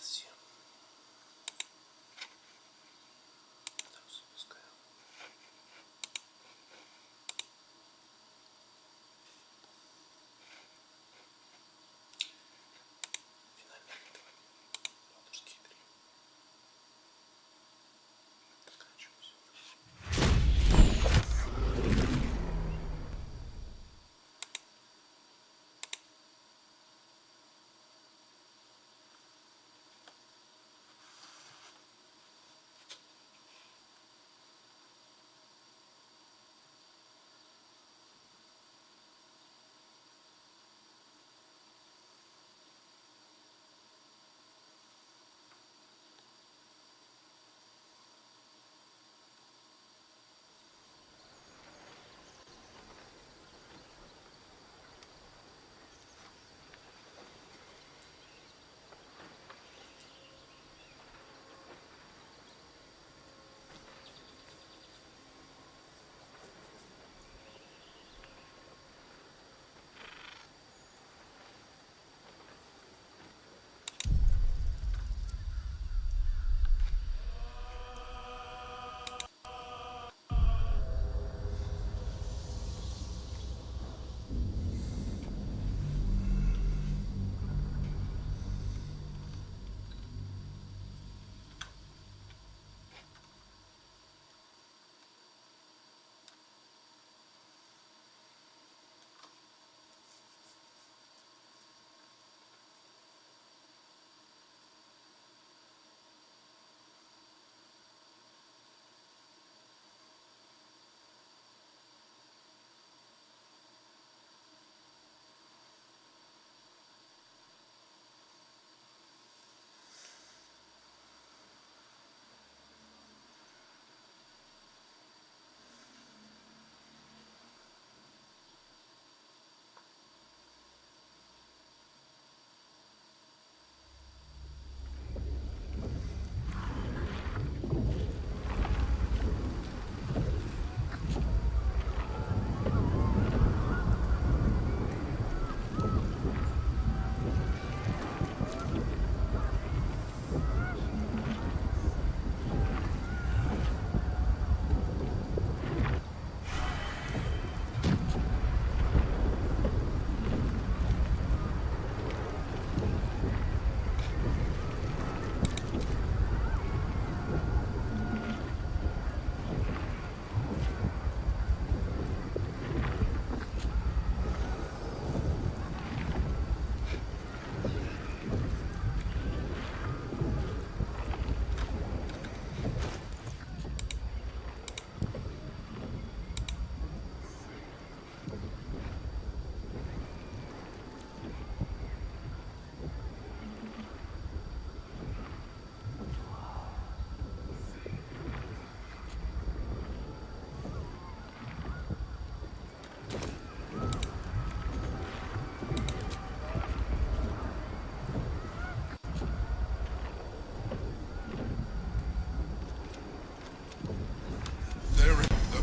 версию. Так, запускаем. Финальная битва. Балтурские игры. Заканчиваемся.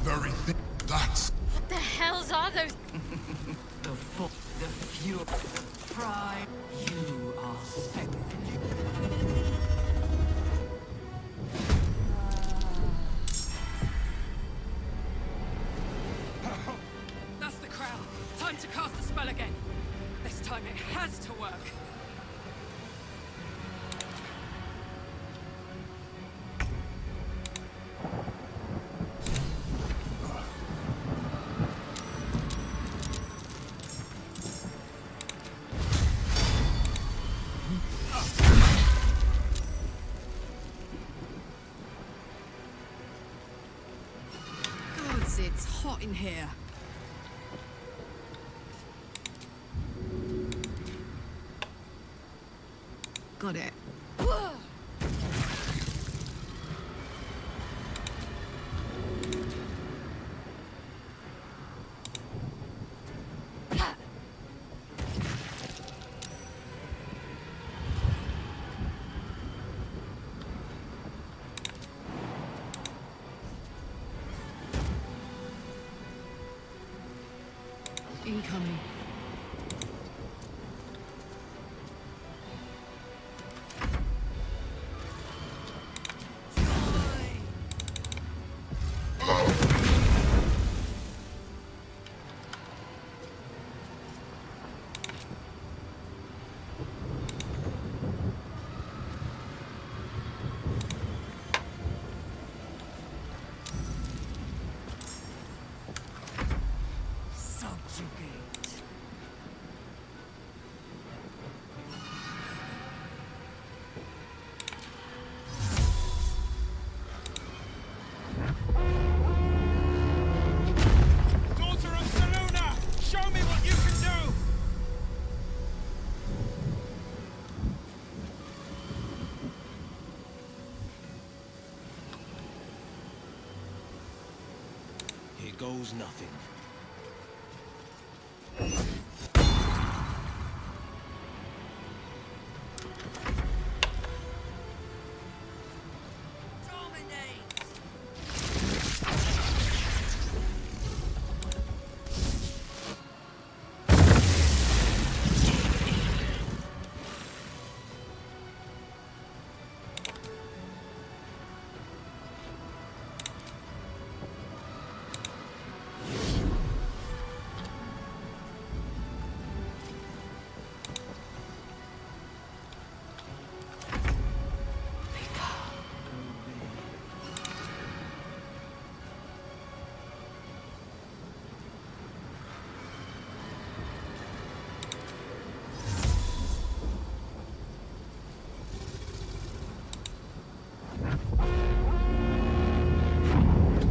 very thing. That's... What the hells are those? The fury, the pride. You are spectacular. That's the crown. Time to cast the spell again. This time it has to work. Gods, it's hot in here. Got it. Incoming. goes nothing.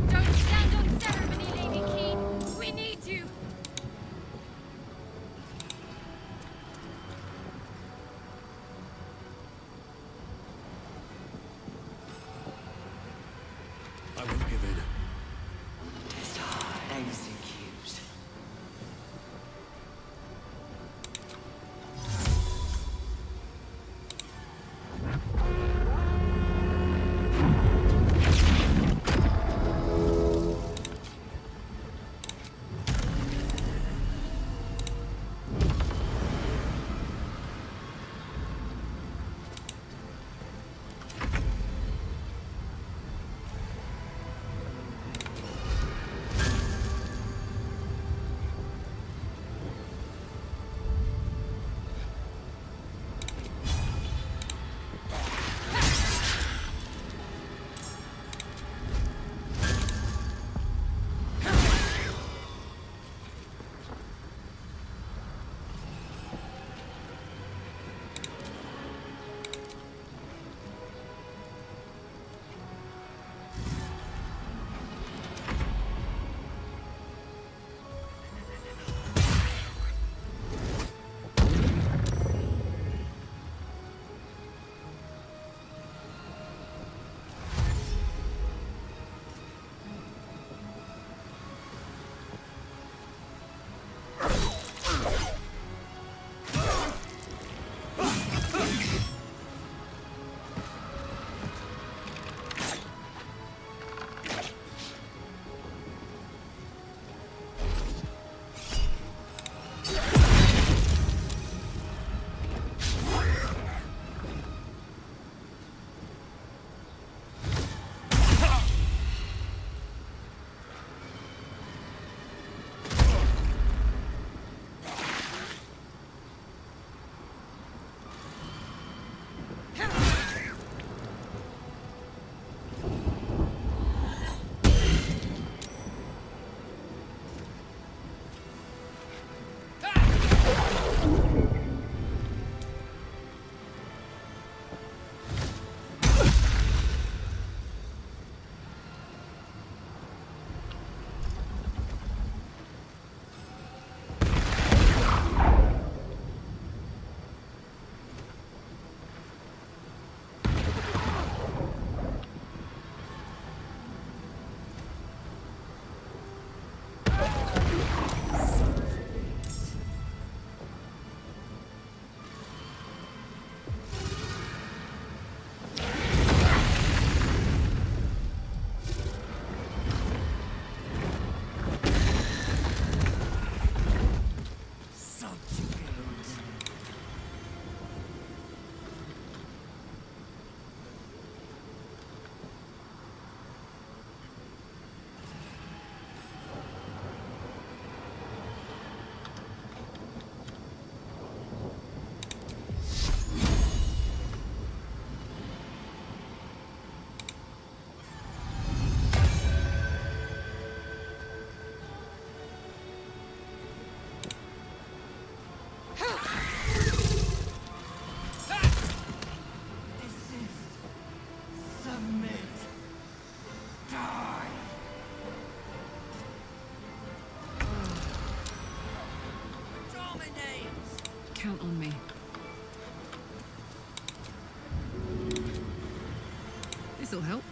Don't stand on ceremony, Lady Keen. We need you. I won't give in. Execute. Count on me. This'll help.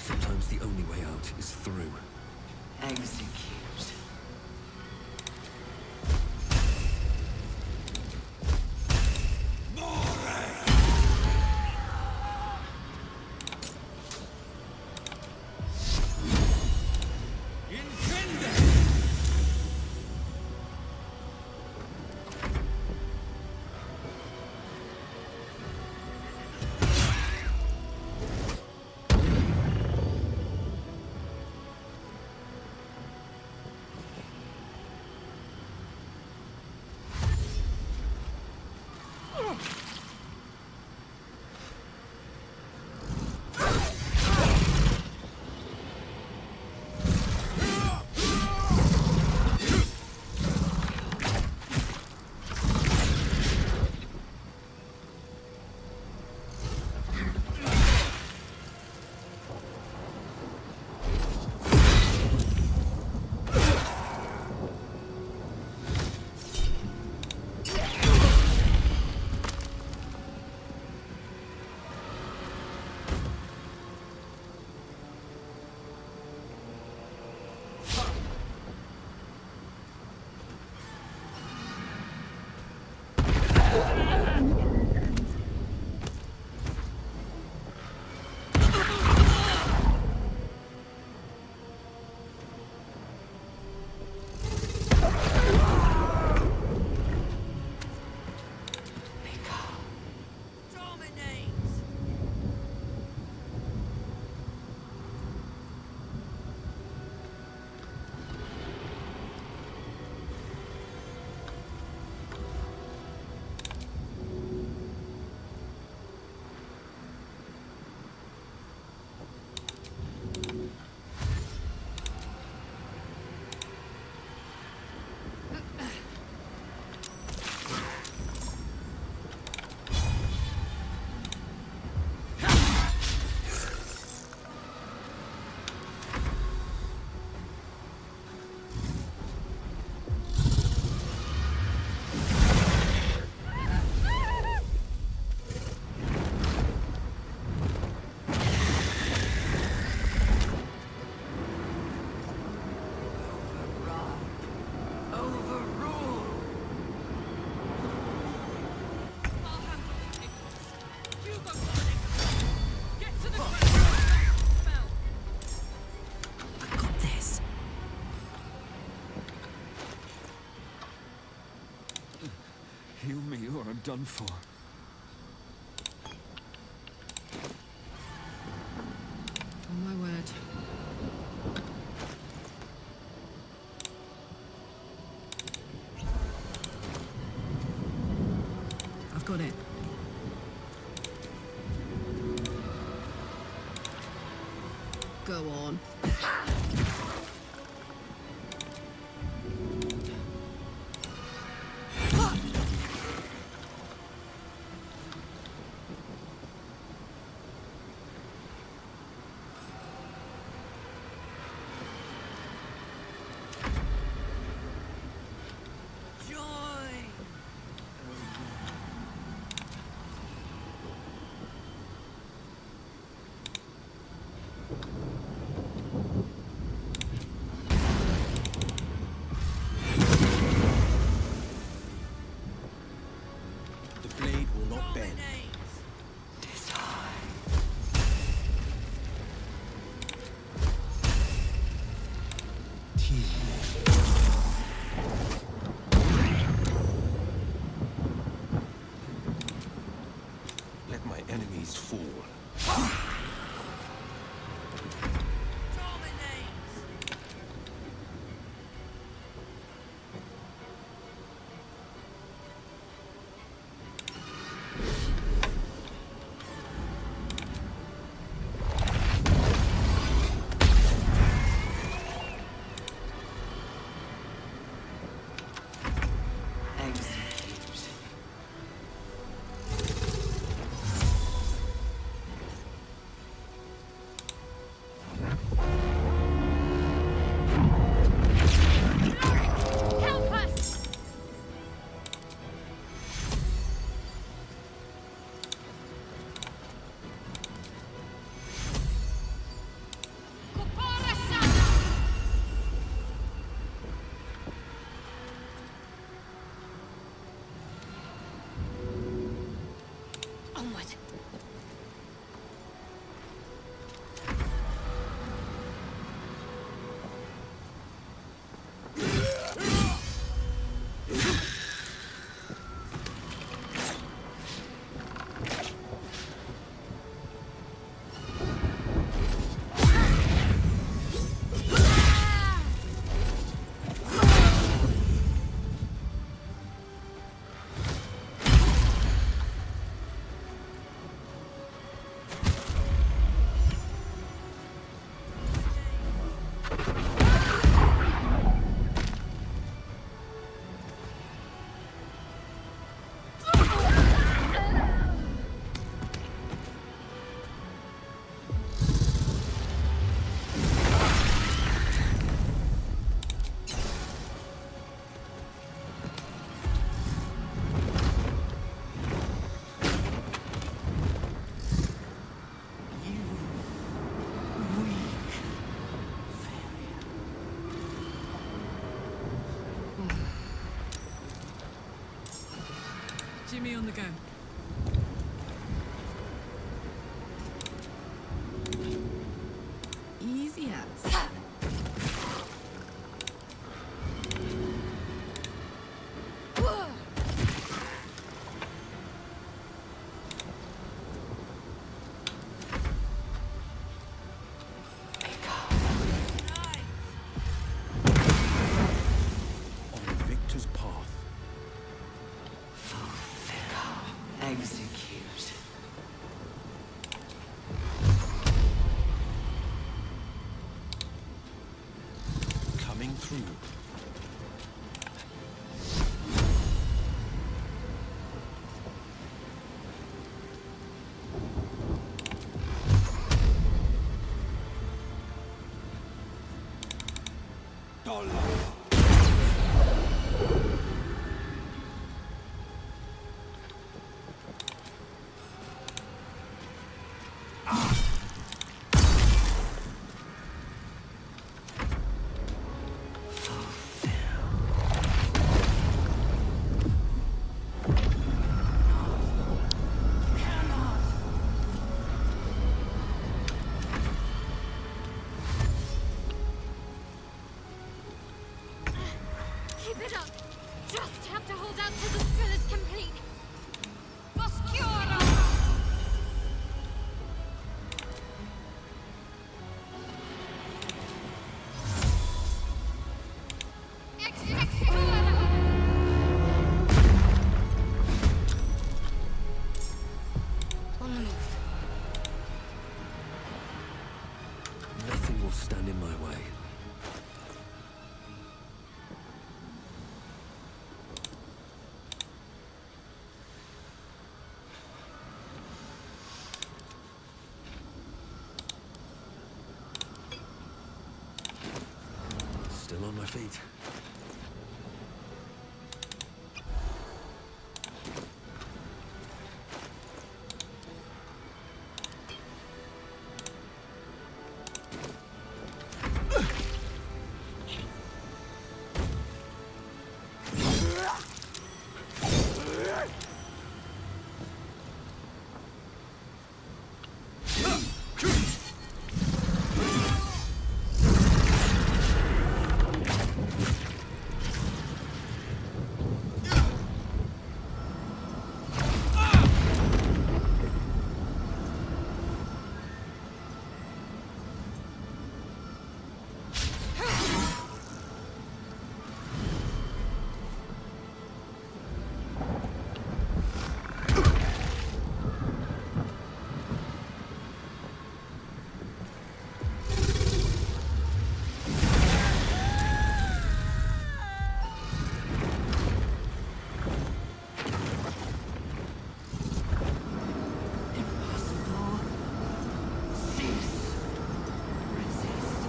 Sometimes the only way out is through. Execute. Heal me or I'm done for. On my word. I've got it. Go on. The blade will not bend. Let my enemies fall. on the go. Easy as. On the victor's path. Execute. Coming through. Keep it up. Just have to hold out till the spill is complete. Oscura! On the move. Nothing will stand in my way. Still on my feet. Impossible. Cease. Resist.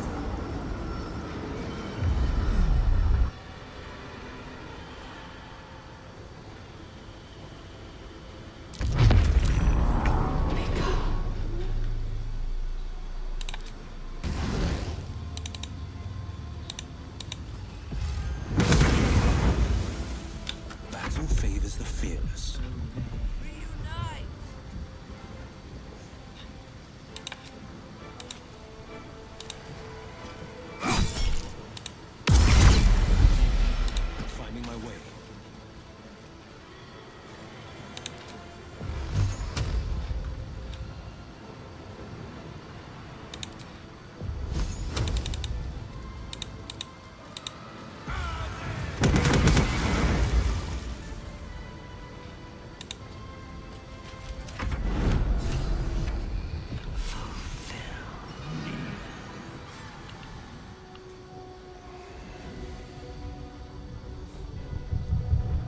Battle favors the fearless. Finding my way.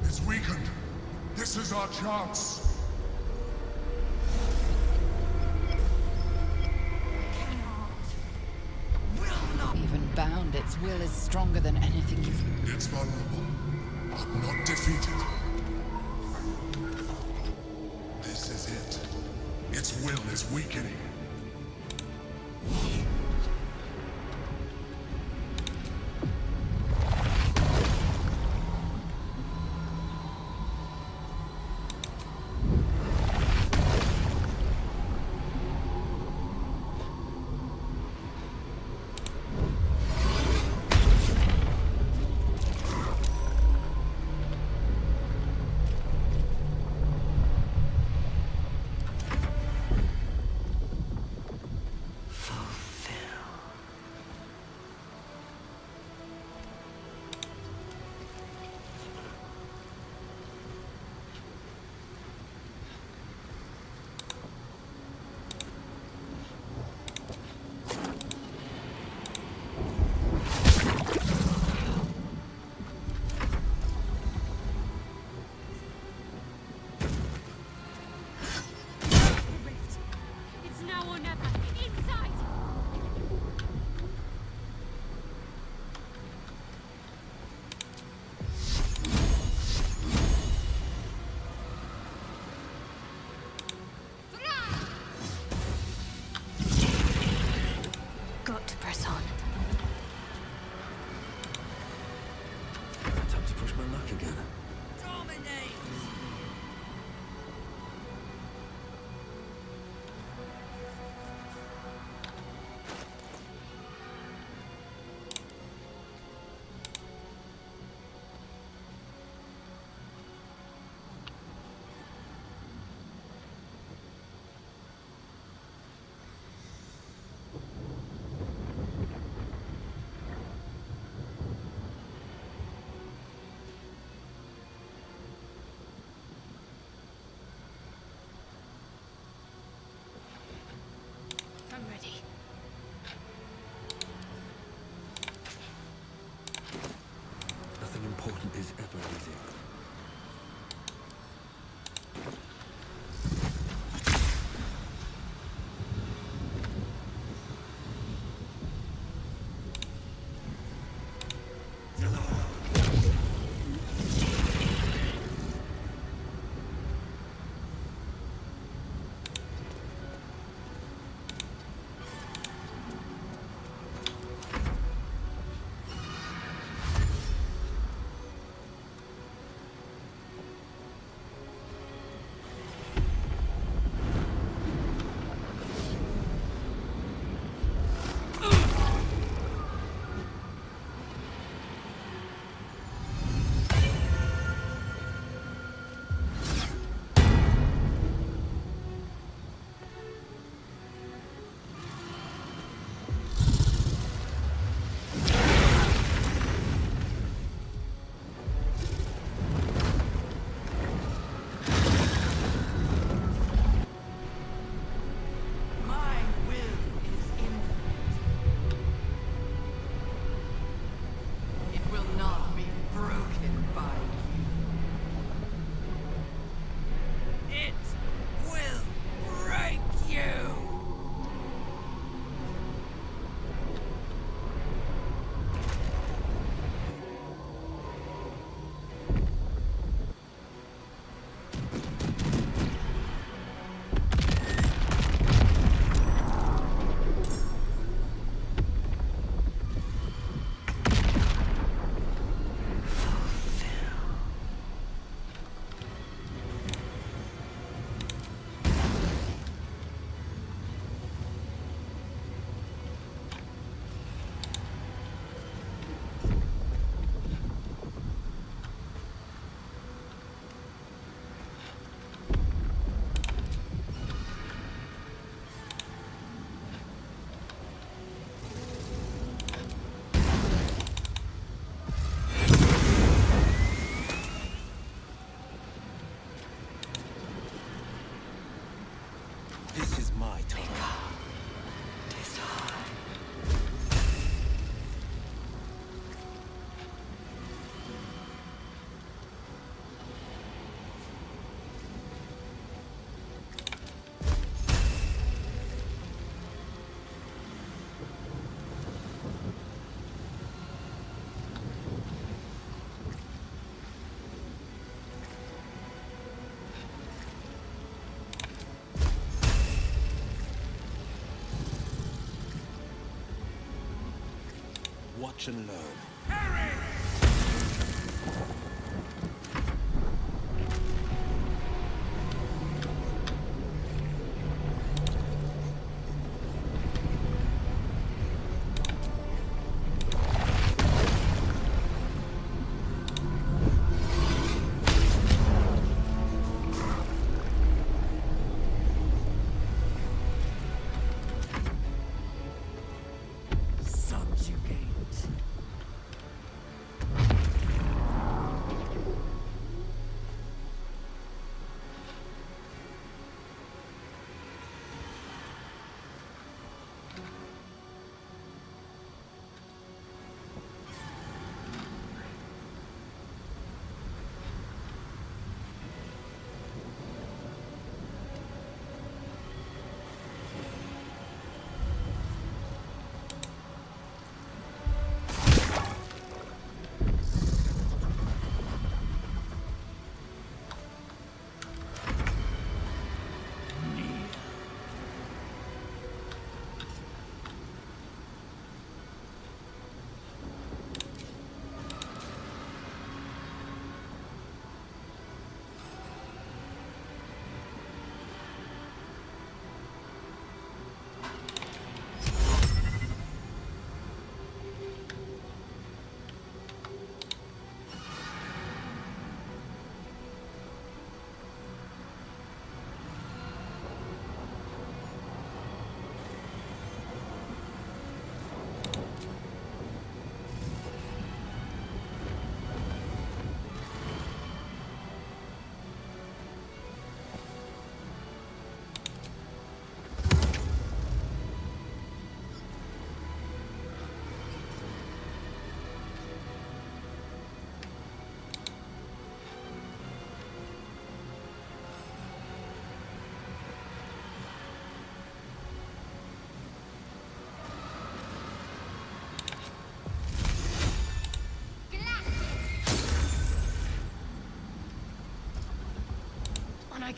It's weakened. This is our chance. Even bound, its will is stronger than anything you've... It's vulnerable, but not defeated. This is it. Its will is weakening. to press on. Time to push my luck again. Dominate! I'm ready. Nothing important is ever easy. This is my time. Watch and learn.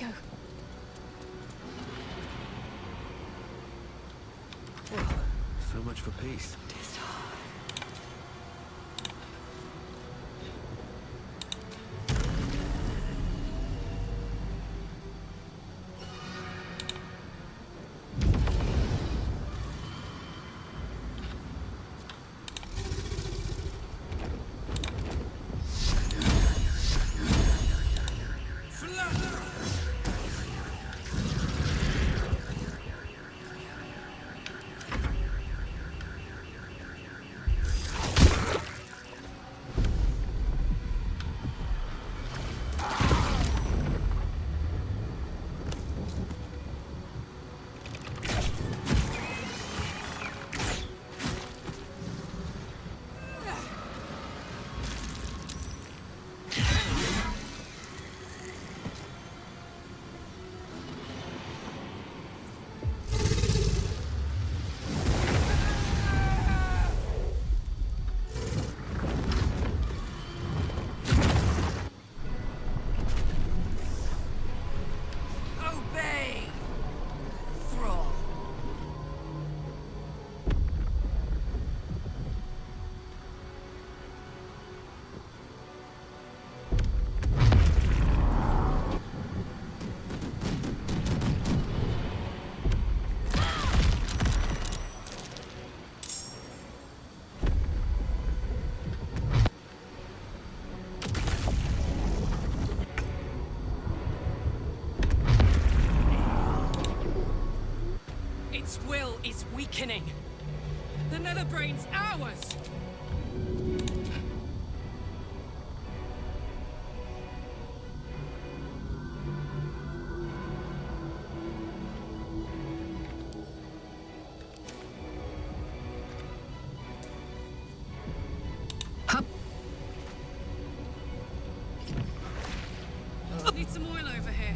go. So much for peace. Obey! Thrall. Its will is weakening. The Netherbrain's ours! Need some oil over here.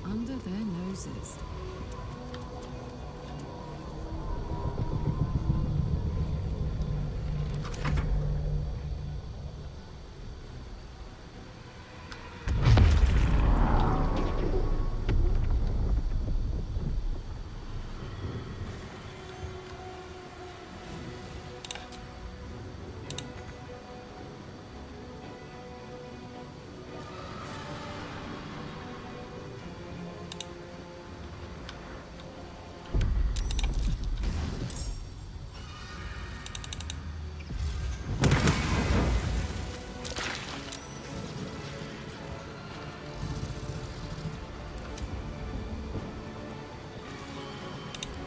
Under their noses.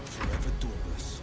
Forever doorless.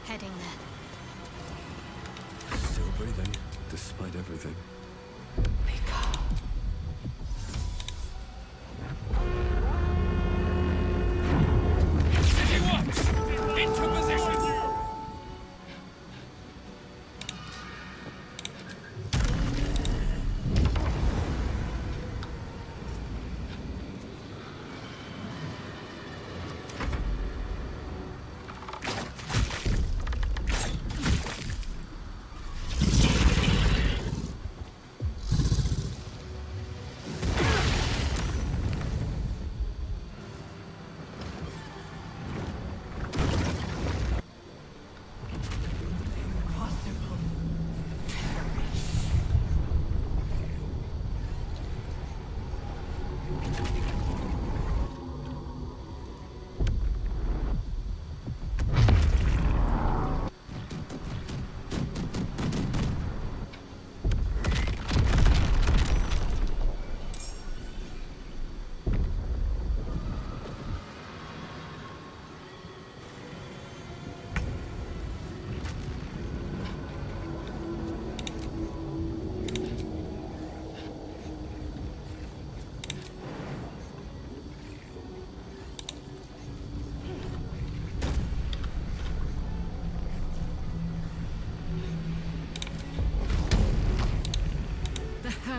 Heading there. Still breathing, despite everything. Be calm. City Watch! Into position!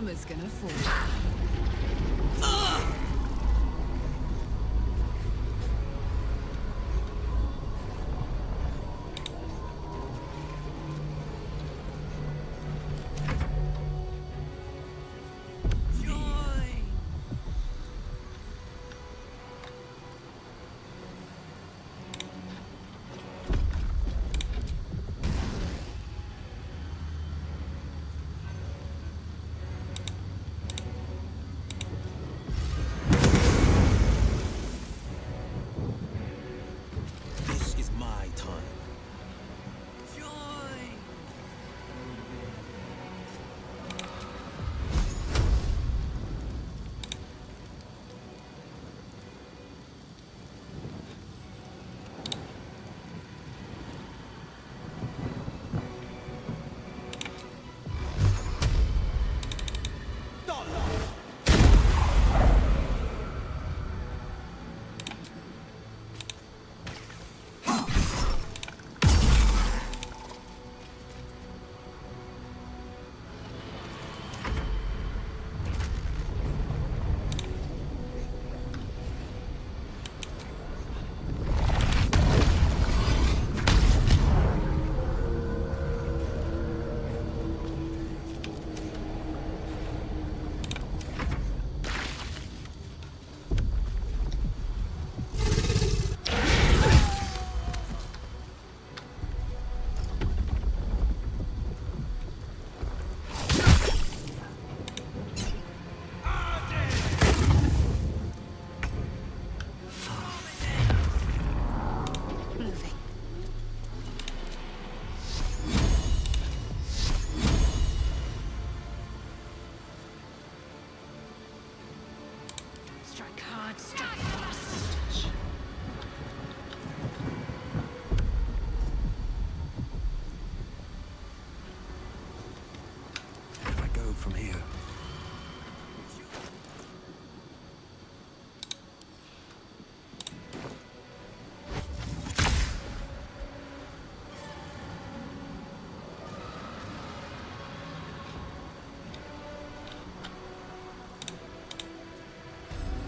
hammer's gonna fall. This is my time. Strike hard, strike fast. Where do I go from here?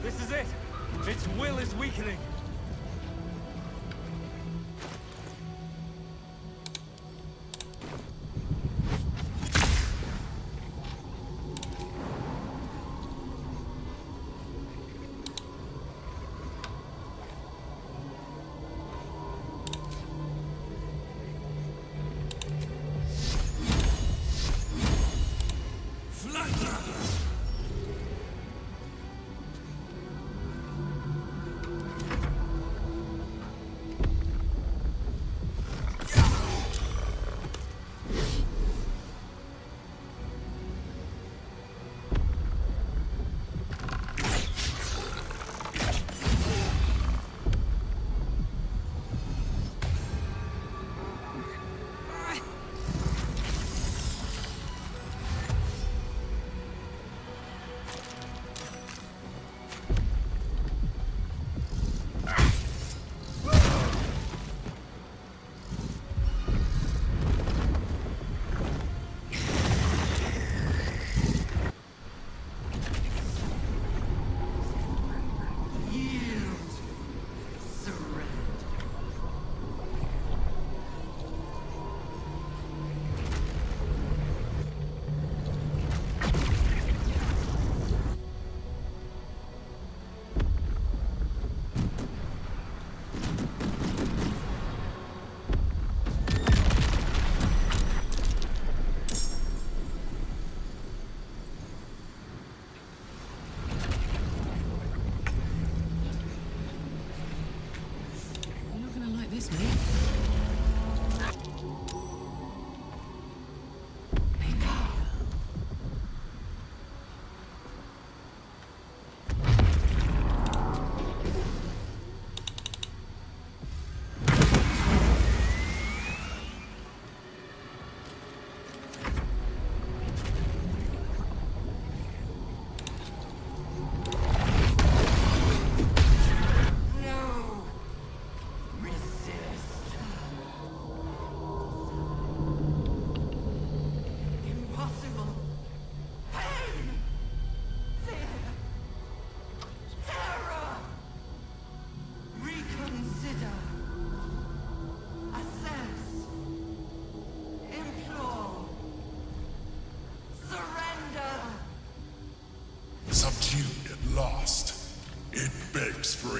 This is it! Its will is weakening!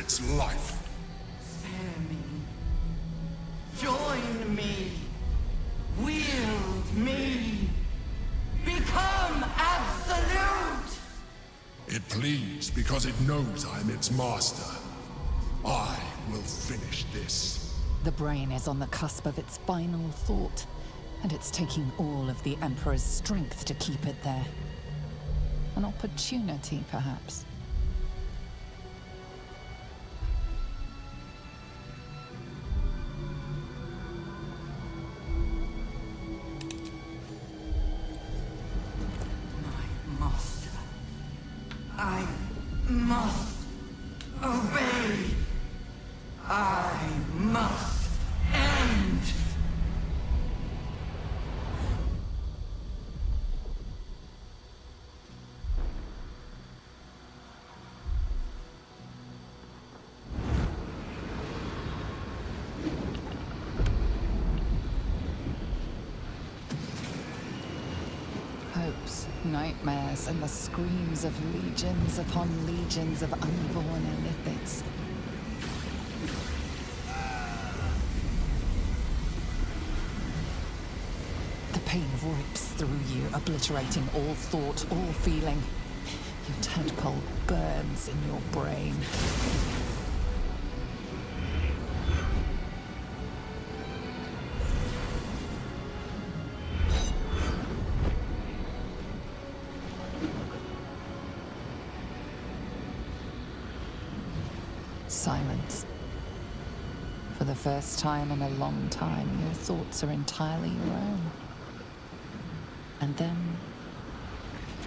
its life. Spare me. Join me. Wield me. Become absolute! It pleads because it knows I'm its master. I will finish this. The brain is on the cusp of its final thought, and it's taking all of the Emperor's strength to keep it there. An opportunity, perhaps. My master. I must obey. I must end. Hopes, nightmares, and the screams of legions upon legions of unborn illithids. The pain rips through you, obliterating all thought, all feeling. Your tadpole burns in your brain. Silence. For the first time in a long time, your thoughts are entirely your own. And then,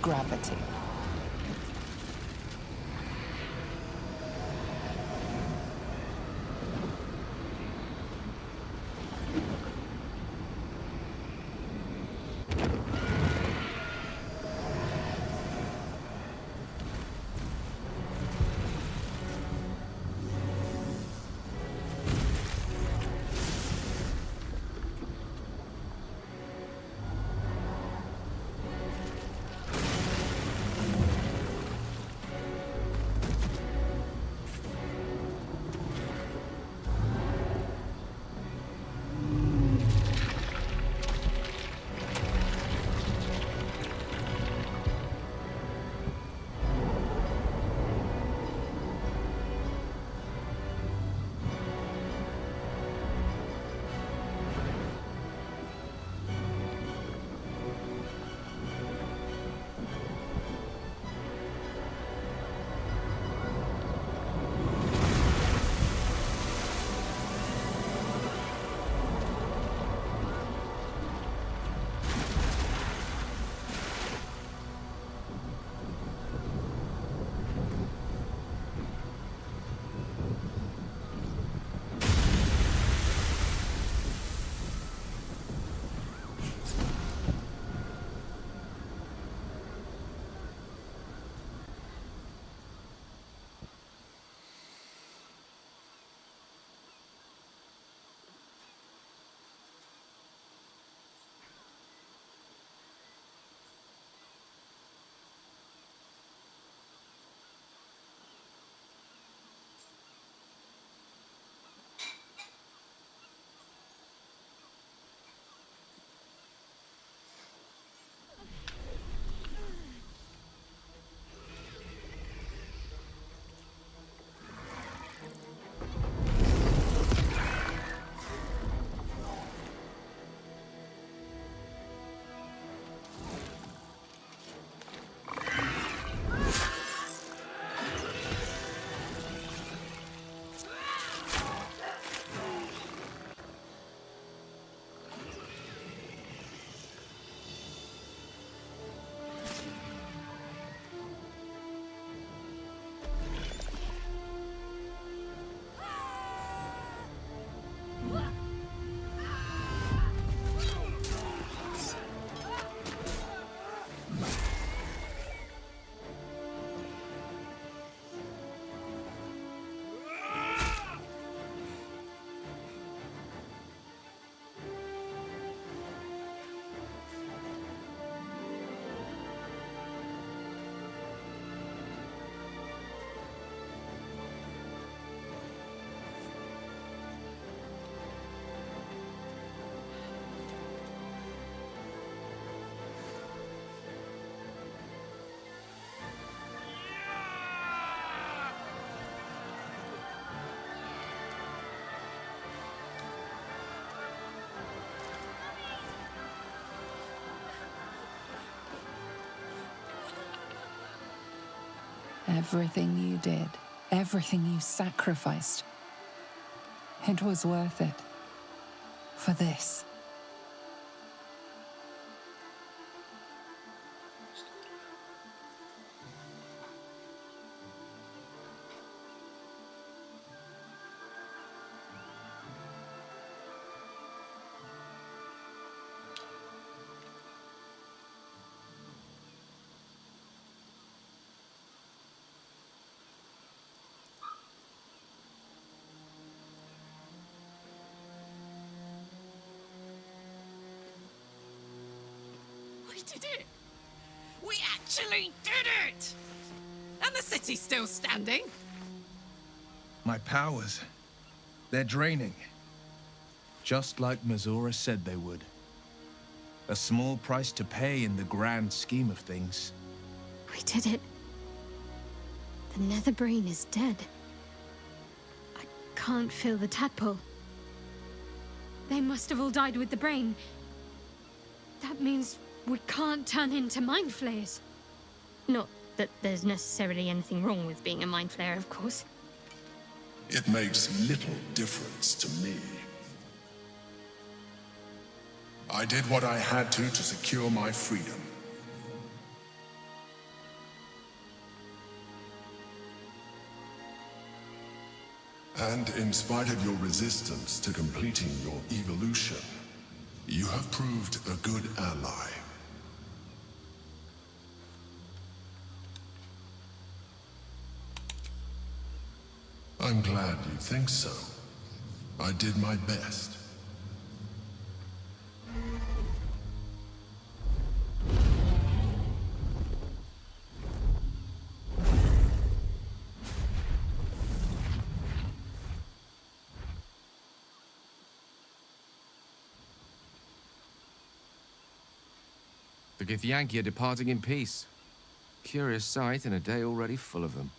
gravity. Everything you did, everything you sacrificed, it was worth it. For this. We did it! We actually did it! And the city's still standing. My powers, they're draining. Just like Mazora said they would. A small price to pay in the grand scheme of things. We did it. The nether brain is dead. I can't feel the tadpole. They must have all died with the brain. That means we can't turn into mind flayers. Not that there's necessarily anything wrong with being a mind flayer, of course. It makes little difference to me. I did what I had to secure my freedom. And in spite of your resistance to completing your evolution, you have proved a good ally. I'm glad you think so. I did my best. The Githyanki are departing in peace. Curious sight in a day already full of them.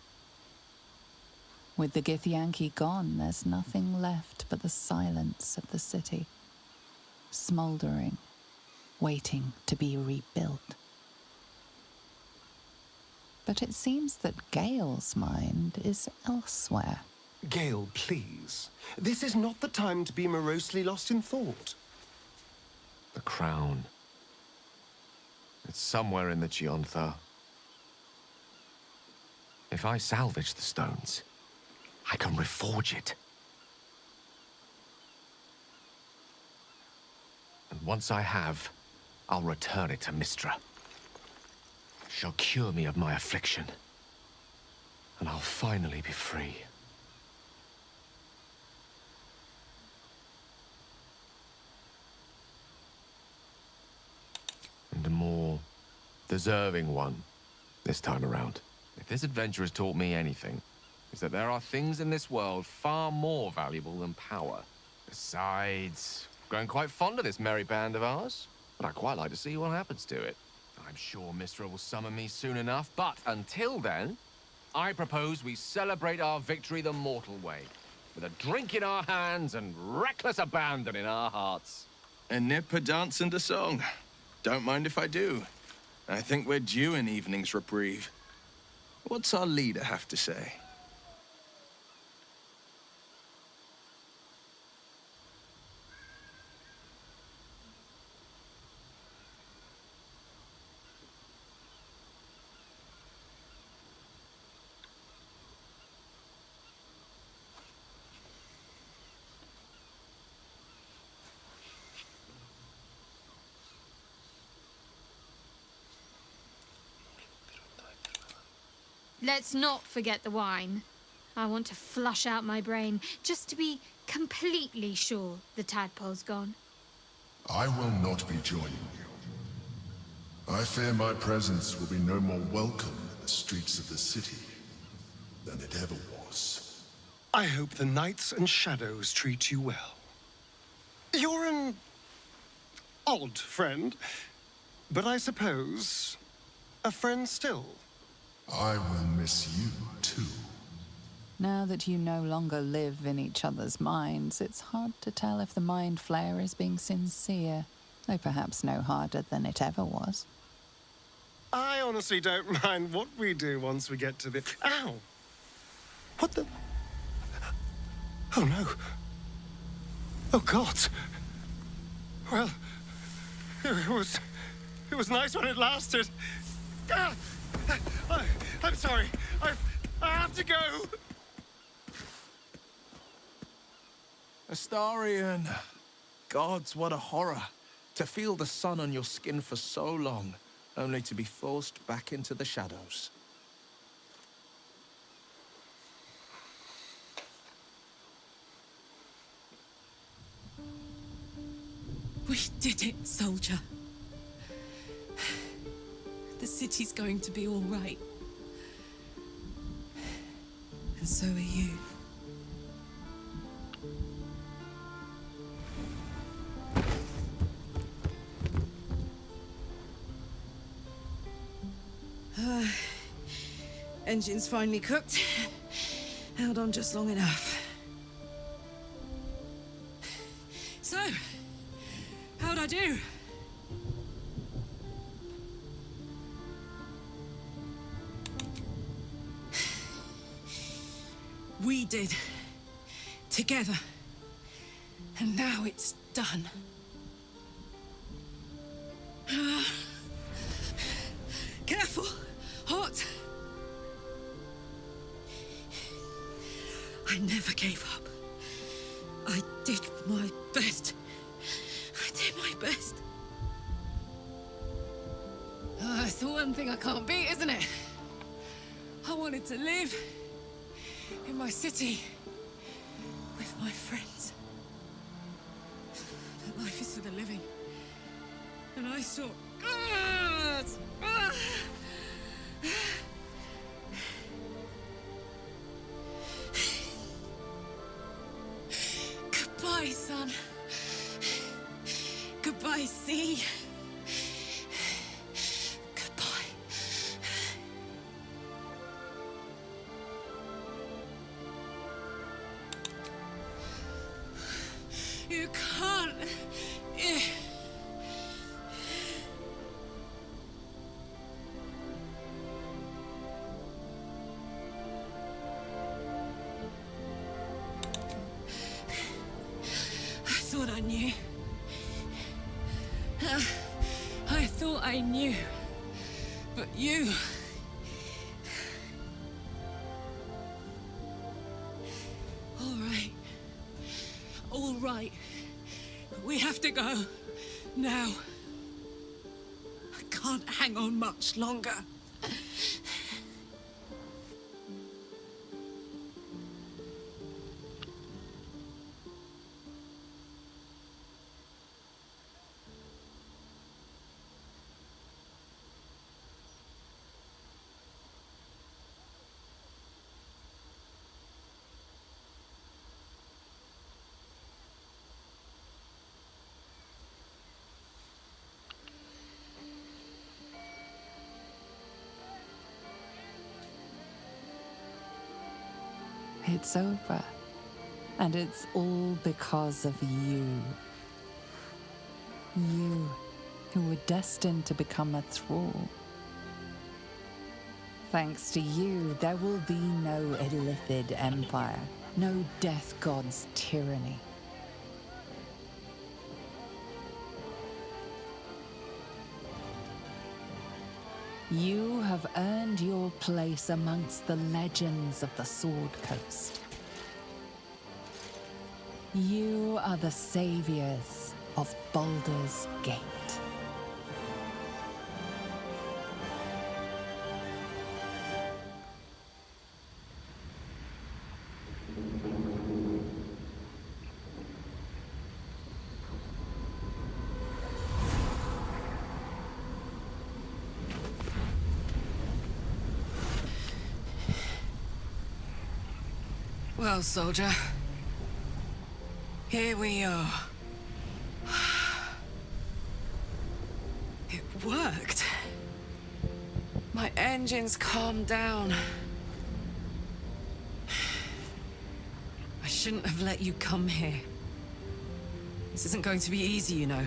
With the Githyanki gone, there's nothing left but the silence of the city. Smouldering, waiting to be rebuilt. But it seems that Gale's mind is elsewhere. Gale, please. This is not the time to be morosely lost in thought. The crown. It's somewhere in the Chiontha. If I salvage the stones, I can reforge it. And once I have, I'll return it to Mistra. She'll cure me of my affliction. And I'll finally be free. And a more deserving one this time around. If this adventure has taught me anything, is that there are things in this world far more valuable than power. Besides, grown quite fond of this merry band of ours, but I'd quite like to see what happens to it. I'm sure Mistra will summon me soon enough, but until then, I propose we celebrate our victory the mortal way, with a drink in our hands and reckless abandon in our hearts. A nip, a dance, and a song. Don't mind if I do. I think we're due an evening's reprieve. What's our leader have to say? Let's not forget the wine. I want to flush out my brain, just to be completely sure the tadpole's gone. I will not be joining you. I fear my presence will be no more welcome in the streets of the city than it ever was. I hope the nights and shadows treat you well. You're an odd friend, but I suppose a friend still. I will miss you, too. Now that you no longer live in each other's minds, it's hard to tell if the mind flayer is being sincere, though perhaps no harder than it ever was. I honestly don't mind what we do once we get to the... Ow! What the... Oh, no. Oh, God. Well, it was nice when it lasted. Ah! I'm sorry. I have to go. Astarion. Gods, what a horror. To feel the sun on your skin for so long, only to be forced back into the shadows. We did it, soldier. The city's going to be all right. And so are you. Engine's finally cooked. Held on just long enough. So, how'd I do? We did. Together. And now it's done. Careful! Hot! I never gave up. I did my best. I did my best. It's the one thing I can't beat, isn't it? I wanted to live in my city with my friends. But life is for the living. And I saw... Goodbye, son. Goodbye, sea. Goodbye. You can't... I thought I knew. I thought I knew. But you... All right. All right. But we have to go. Now. I can't hang on much longer. It's over. And it's all because of you. You, who were destined to become a thrall. Thanks to you, there will be no Illithid empire, no death god's tyranny. You have earned your place amongst the legends of the Sword Coast. You are the saviors of Baldur's Gate. Well, soldier, here we are. It worked. My engines calmed down. I shouldn't have let you come here. This isn't going to be easy, you know.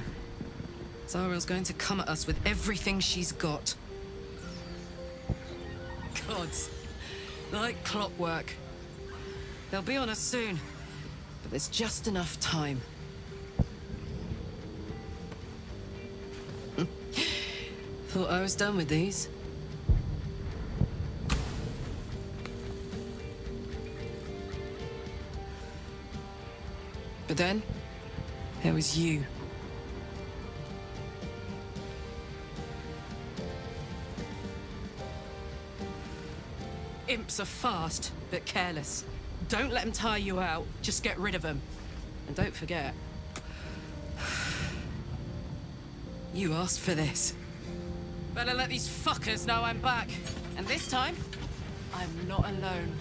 Zariel's going to come at us with everything she's got. Gods. Like clockwork. They'll be on us soon, but there's just enough time. Thought I was done with these. But then, there was you. Imps are fast, but careless. Don't let them tire you out, just get rid of them. And don't forget, you asked for this. Better let these fuckers know I'm back. And this time, I'm not alone.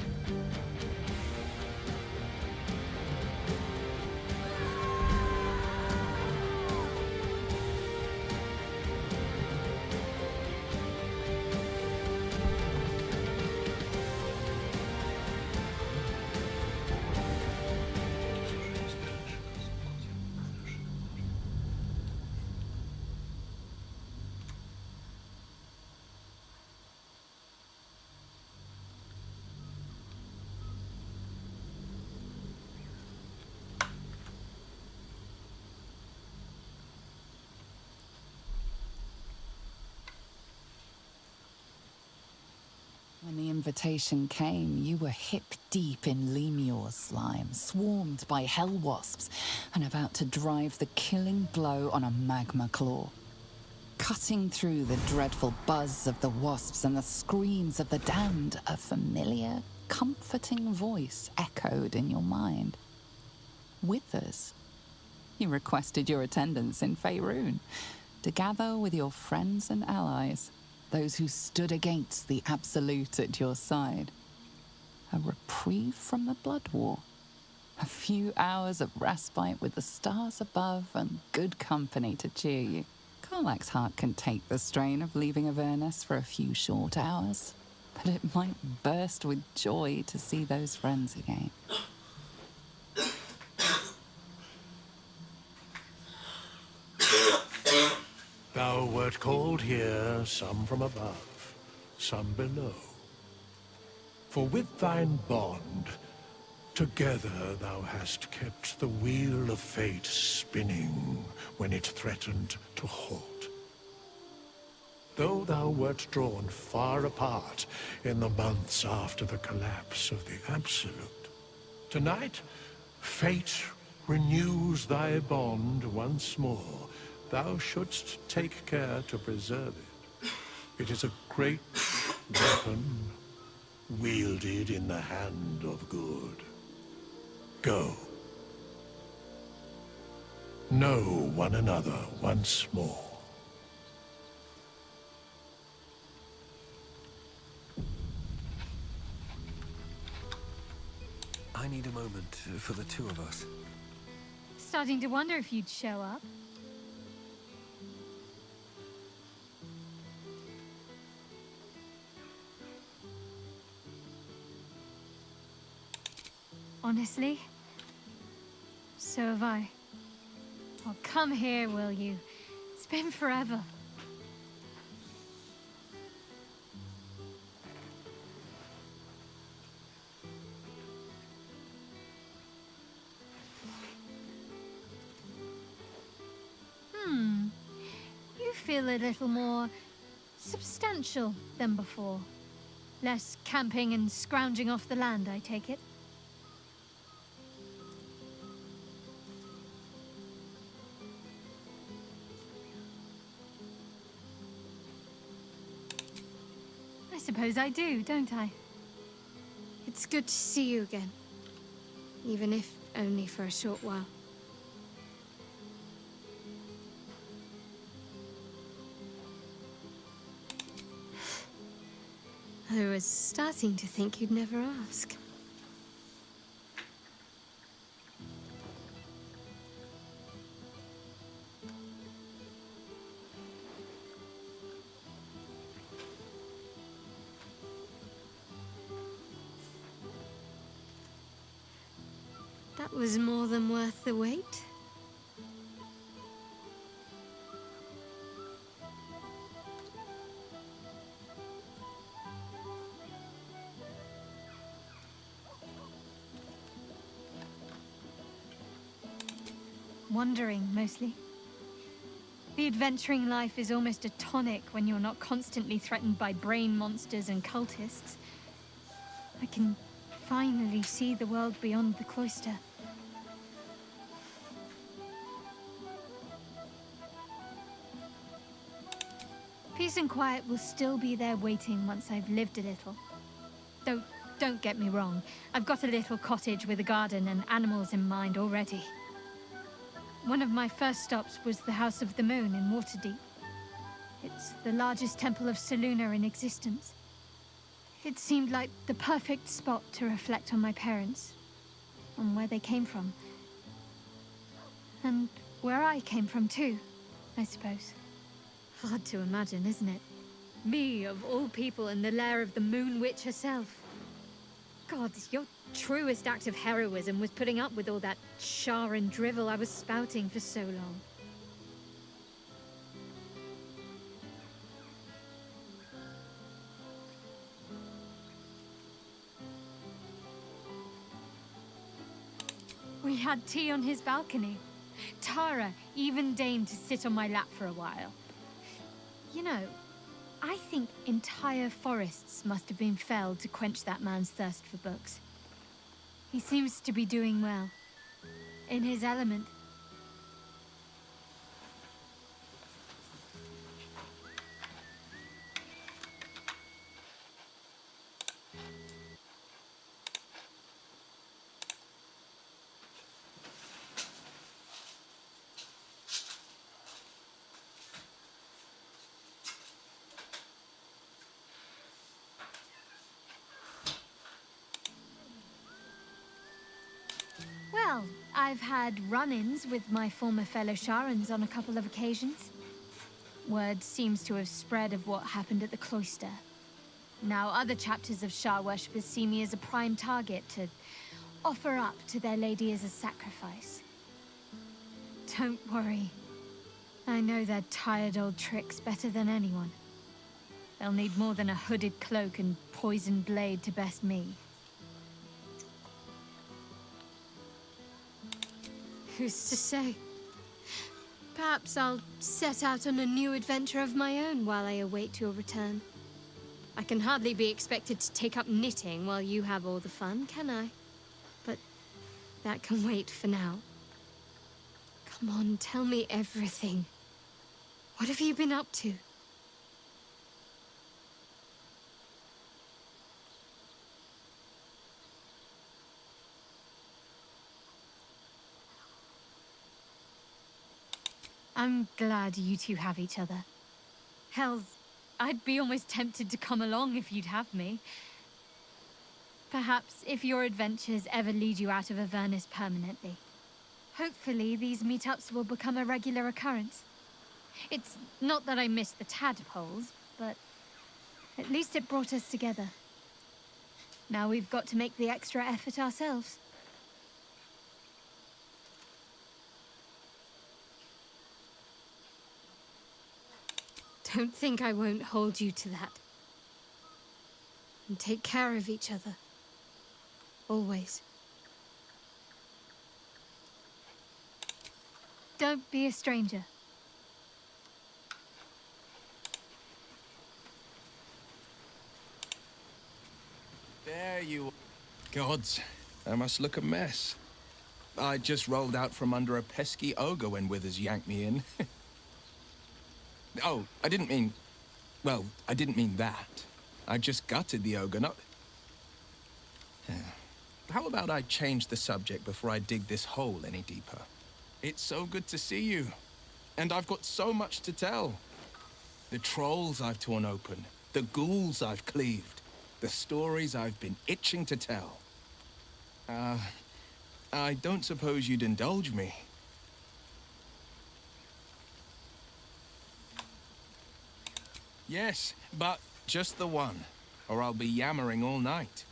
When the invitation came, you were hip-deep in Lemure slime, swarmed by hell wasps, and about to drive the killing blow on a magma claw. Cutting through the dreadful buzz of the wasps and the screams of the damned, a familiar, comforting voice echoed in your mind. Withers. You requested your attendance in Faerun, to gather with your friends and allies, those who stood against the Absolute at your side. A reprieve from the Blood War. A few hours of respite with the stars above and good company to cheer you. Karlach's heart can take the strain of leaving Avernus for a few short hours, but it might burst with joy to see those friends again. Thou wert called here, some from above, some below. For with thine bond, together thou hast kept the wheel of fate spinning when it threatened to halt. Though thou wert drawn far apart in the months after the collapse of the Absolute, tonight fate renews thy bond once more. Thou shouldst take care to preserve it. It is a great weapon, wielded in the hand of good. Go. Know one another once more. I need a moment for the two of us. Starting to wonder if you'd show up. Honestly, so have I. Oh, come here, will you? It's been forever. You feel a little more substantial than before. Less camping and scrounging off the land, I take it. I suppose I do, don't I? It's good to see you again. Even if only for a short while. I was starting to think you'd never ask. That was more than worth the wait. wandering, mostly. The adventuring life is almost a tonic when you're not constantly threatened by brain monsters and cultists. I can finally see the world beyond the cloister. Peace and quiet will still be there waiting once I've lived a little. Though, don't get me wrong, I've got a little cottage with a garden and animals in mind already. One of my first stops was the House of the Moon in Waterdeep. It's the largest temple of Selûne in existence. It seemed like the perfect spot to reflect on my parents, on where they came from. And where I came from too, I suppose. Hard to imagine, isn't it? Me, of all people, in the lair of the Moon Witch herself. God, your truest act of heroism was putting up with all that char and drivel I was spouting for so long. We had tea on his balcony. Tara even deigned to sit on my lap for a while. You know, I think entire forests must have been felled to quench that man's thirst for books. He seems to be doing well. In his element. Well, I've had run-ins with my former fellow Sharans on a couple of occasions. Word seems to have spread of what happened at the cloister. Now other chapters of Shar worshippers see me as a prime target to offer up to their lady as a sacrifice. Don't worry. I know their tired old tricks better than anyone. They'll need more than a hooded cloak and poisoned blade to best me. Who's to say? Perhaps I'll set out on a new adventure of my own while I await your return. I can hardly be expected to take up knitting while you have all the fun, can I? But that can wait for now. Come on, tell me everything. What have you been up to? I'm glad you two have each other. Hells, I'd be almost tempted to come along if you'd have me. Perhaps if your adventures ever lead you out of Avernus permanently. Hopefully these meetups will become a regular occurrence. It's not that I miss the tadpoles, but at least it brought us together. Now we've got to make the extra effort ourselves. Don't think I won't hold you to that. And take care of each other. Always. Don't be a stranger. There you are. Gods, I must look a mess. I just rolled out from under a pesky ogre when Withers yanked me in. Oh, I didn't mean... Well, I didn't mean that. I just gutted the ogre, not... How about I change the subject before I dig this hole any deeper? It's so good to see you. And I've got so much to tell. The trolls I've torn open. The ghouls I've cleaved. The stories I've been itching to tell. I don't suppose you'd indulge me. Yes, but just the one, or I'll be yammering all night.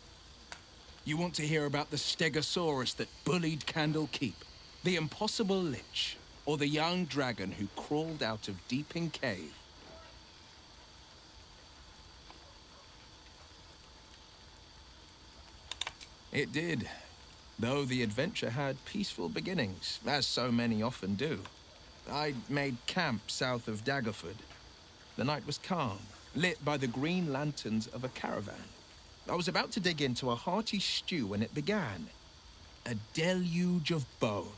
You want to hear about the Stegosaurus that bullied Candle Keep, the impossible lich, or the young dragon who crawled out of Deeping Cave? It did. though the adventure had peaceful beginnings, as so many often do. I'd made camp south of Daggerford. The night was calm, lit by the green lanterns of a caravan. I was about to dig into a hearty stew when it began. A deluge of bone.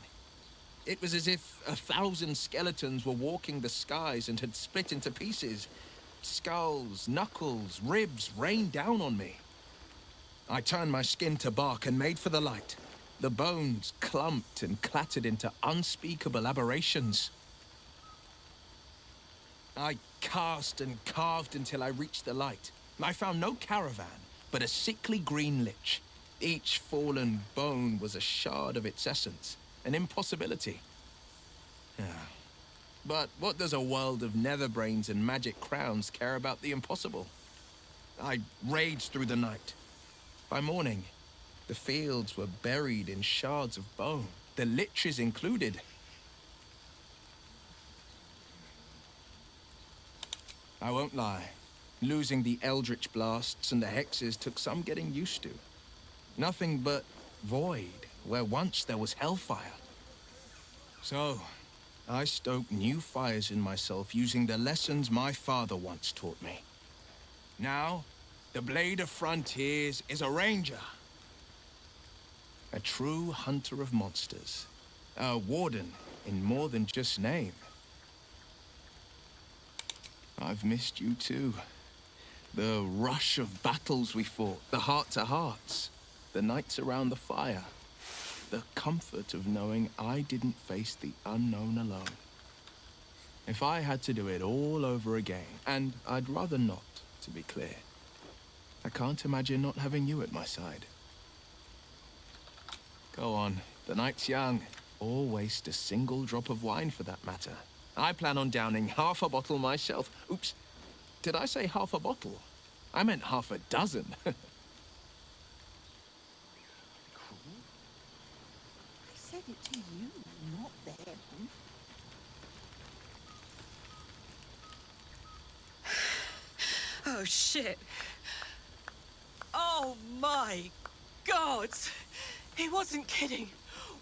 It was as if 1,000 skeletons were walking the skies and had split into pieces. Skulls, knuckles, ribs rained down on me. I turned my skin to bark and made for the light. The bones clumped and clattered into unspeakable aberrations. I cast and carved until I reached the light. I found no caravan, but a sickly green lich. Each fallen bone was a shard of its essence, an impossibility. But what does a world of netherbrains and magic crowns care about the impossible? I raged through the night. By morning, the fields were buried in shards of bone, the liches included. I won't lie. Losing the eldritch blasts and the hexes took some getting used to. Nothing but void, where once there was hellfire. So, I stoked new fires in myself using the lessons my father once taught me. Now, the Blade of Frontiers is a ranger. A true hunter of monsters. A warden in more than just name. I've missed you too. The rush of battles we fought, the heart-to-hearts, the nights around the fire, the comfort of knowing I didn't face the unknown alone. If I had to do it all over again, and I'd rather not, to be clear, I can't imagine not having you at my side. Go on, the night's young. Or waste a single drop of wine for that matter. I plan on downing half a bottle myself. Oops. Did I say half a bottle? I meant half a dozen. I said it to you, not them. Oh, shit. Oh, my God. He wasn't kidding.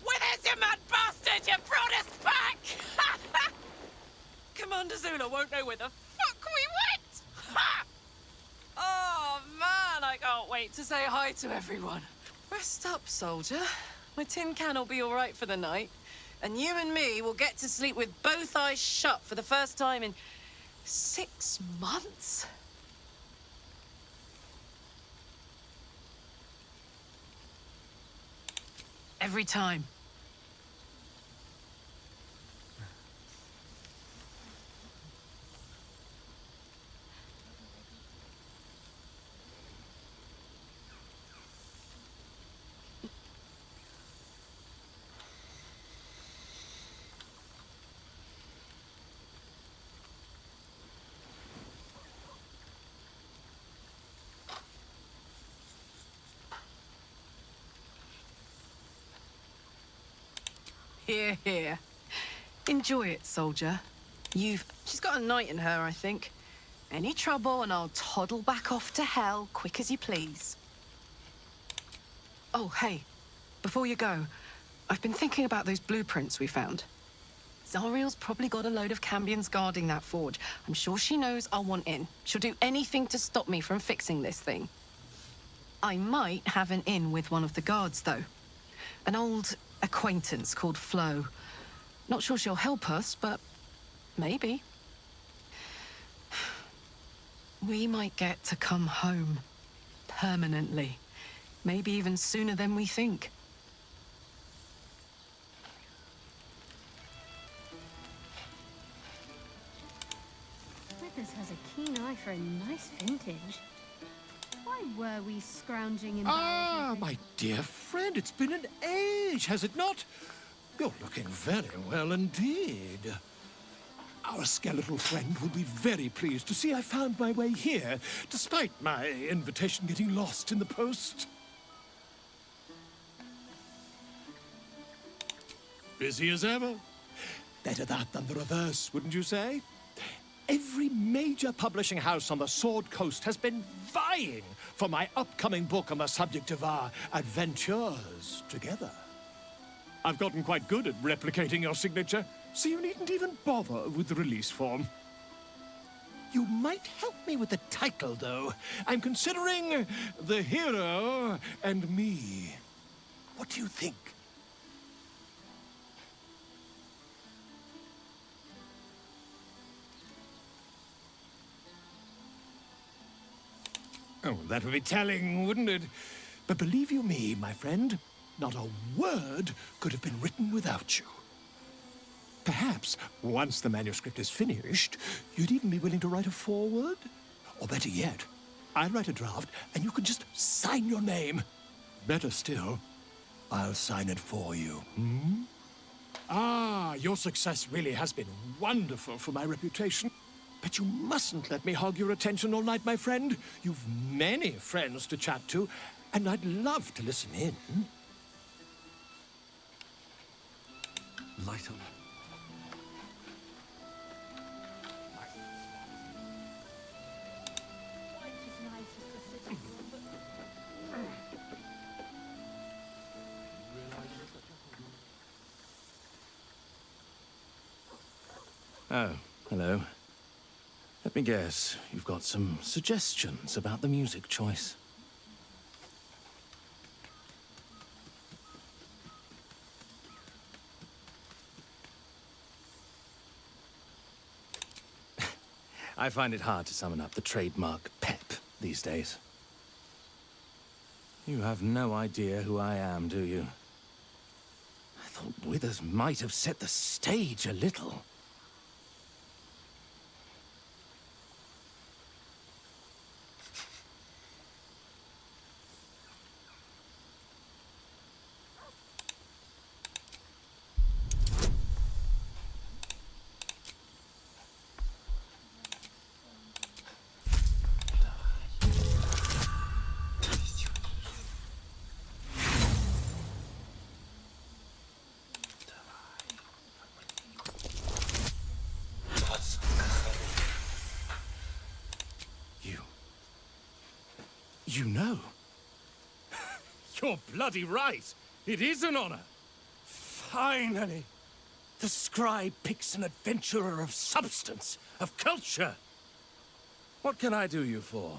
Withers, you mad bastard! You brought us back! Commander Zula won't know where the fuck we went! Oh, man, I can't wait to say hi to everyone. Rest up, soldier. My tin can will be all right for the night. And you and me will get to sleep with both eyes shut for the first time in 6 months. Every time. Here, here. Enjoy it, soldier. She's got a night in her, I think. Any trouble and I'll toddle back off to hell, quick as you please. Oh, hey. Before you go, I've been thinking about those blueprints we found. Zariel's probably got a load of Cambions guarding that forge. I'm sure she knows I'll want in. She'll do anything to stop me from fixing this thing. I might have an in with one of the guards, though. An old acquaintance called Flo. Not sure she'll help us, but maybe. We might get to come home. Permanently. Maybe even sooner than we think. Withers has a keen eye for a nice vintage. Why were we scrounging in Ah, my dear friend, it's been an age, has it not? You're looking very well indeed. Our skeletal friend will be very pleased to see I found my way here, despite my invitation getting lost in the post. Busy as ever. Better that than the reverse, wouldn't you say? Every major publishing house on the Sword Coast has been vying dying for my upcoming book on the subject of our adventures together. I've gotten quite good at replicating your signature, so you needn't even bother with the release form. You might help me with the title, though. I'm considering The Hero and Me. What do you think? Oh, that would be telling, wouldn't it? But believe you me, my friend, not a word could have been written without you. Perhaps, once the manuscript is finished, you'd even be willing to write a foreword? Or better yet, I'll write a draft and you can just sign your name. Better still, I'll sign it for you. Hmm? Ah, your success really has been wonderful for my reputation. But you mustn't let me hog your attention all night, my friend. You've many friends to chat to, and I'd love to listen in. Light on. Oh, hello. Let me guess, you've got some suggestions about the music choice. I find it hard to summon up the trademark pep these days. You have no idea who I am, do you? I thought Withers might have set the stage a little. You know? You're bloody right. It is an honor. Finally! The scribe picks an adventurer of substance, of culture. What can I do you for?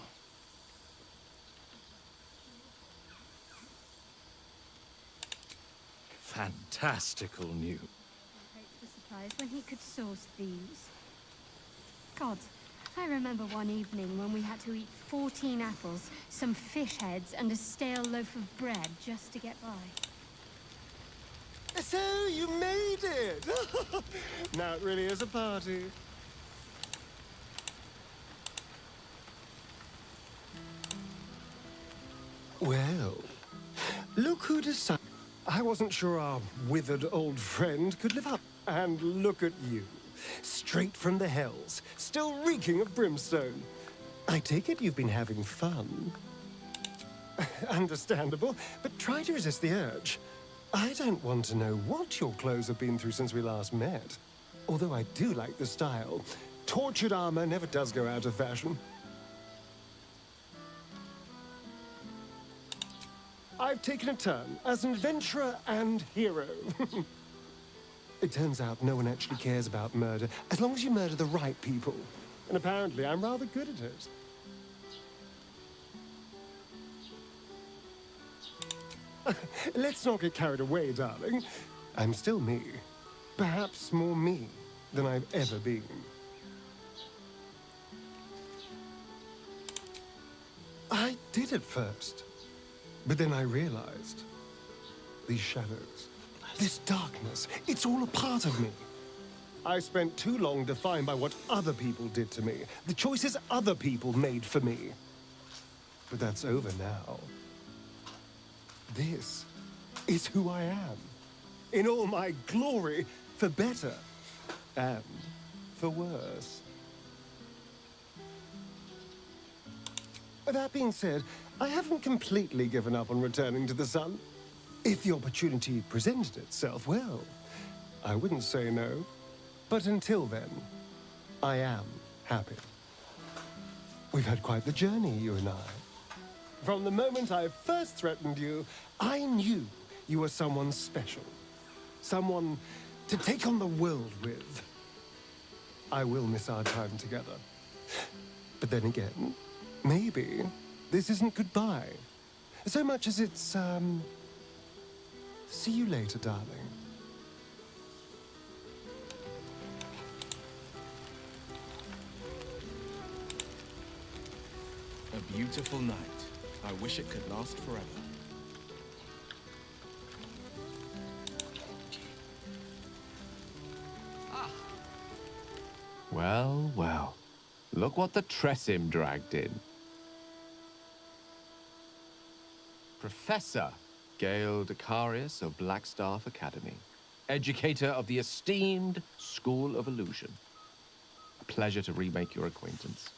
Fantastical news. Was surprised when he could source these. God, I remember one evening when we had to eat 14 apples, some fish heads, and a stale loaf of bread just to get by. So you made it! Now it really is a party. Well, look who decided. I wasn't sure our withered old friend could live up. And look at you. Straight from the hells, still reeking of brimstone. I take it you've been having fun. Understandable, but try to resist the urge. I don't want to know what your clothes have been through since we last met. Although I do like the style. Tortured armor never does go out of fashion. I've taken a turn as an adventurer and hero. It turns out no one actually cares about murder, as long as you murder the right people. And apparently I'm rather good at it. Let's not get carried away, darling. I'm still me. Perhaps more me than I've ever been. I did at first, but then I realized these shadows, this darkness, it's all a part of me. I spent too long defined by what other people did to me, the choices other people made for me. But that's over now. This is who I am, in all my glory, for better and for worse. That being said, I haven't completely given up on returning to the sun. If the opportunity presented itself, well, I wouldn't say no. But until then, I am happy. We've had quite the journey, you and I. From the moment I first threatened you, I knew you were someone special. Someone to take on the world with. I will miss our time together. But then again, maybe this isn't goodbye. So much as it's, see you later, darling. A beautiful night. I wish it could last forever. Well, well. Look what the Tressim dragged in. Professor Gale Decarius of Blackstaff Academy. Educator of the esteemed School of Illusion. A pleasure to remake your acquaintance.